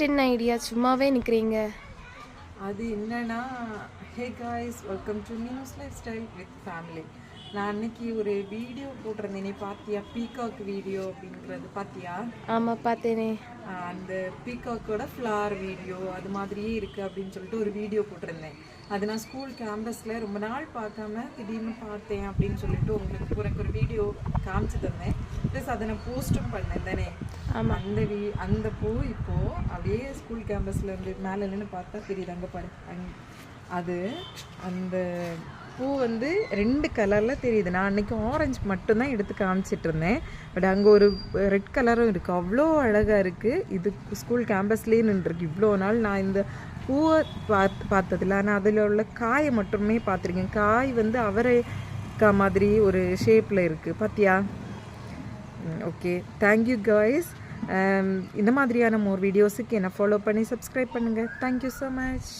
என்ன ஐடியா சும்மாவே நிற்கிறீங்க? அது என்னன்னா, hey guys, welcome to news life style with family. நான் அன்னைக்கு ஒரு வீடியோ போட்டிருந்தேன், நீ பார்த்தியா? பீகாக் வீடியோ அப்படிங்கிறது பார்த்தியா? ஆமாம், பார்த்தேனே. அந்த பீகாக்கோட ஃப்ளார் வீடியோ அது மாதிரியே இருக்குது அப்படின்னு சொல்லிட்டு ஒரு வீடியோ போட்டிருந்தேன். அது நான் ஸ்கூல் கேம்பஸில் ரொம்ப நாள் பார்க்காம திடீர்னு பார்த்தேன் அப்படின்னு சொல்லிட்டு உங்களுக்கு ஒரு வீடியோ காமிச்சு தந்தேன். ப்ளஸ் அதை நான் போஸ்ட்டும் பண்ணேன் தானே. அந்த பூ இப்போது அப்படியே ஸ்கூல் கேம்பஸில் இருந்து மேலே நின்று பார்த்தா தெரியுது. அங்கே பாரு, அது அந்த பூ வந்து 2 கலரில் தெரியுது. நான் அன்றைக்கி ஆரஞ்சு மட்டும்தான் எடுத்து காமிச்சிட்டு இருந்தேன். பட் அங்கே ஒரு ரெட் கலரும் இருக்குது. அவ்வளோ அழகாக இருக்குது. இது ஸ்கூல் கேம்பஸ்லேயே நின்றுருக்கு. இவ்வளோ நாள் நான் இந்த பூவை பார்த்ததில்ல. ஆனால் அதில் உள்ள காயை மட்டுமே பார்த்துருக்கேன். காய் வந்து அவரைக்காய் மாதிரி ஒரு ஷேப்பில் இருக்குது. பார்த்தியா? Okay, thank you guys. இந்த மாதிரியான மோர் வீடியோஸுக்கு என்னை ஃபாலோ பண்ணி சப்ஸ்கிரைப் பண்ணுங்கள். Thank you so much.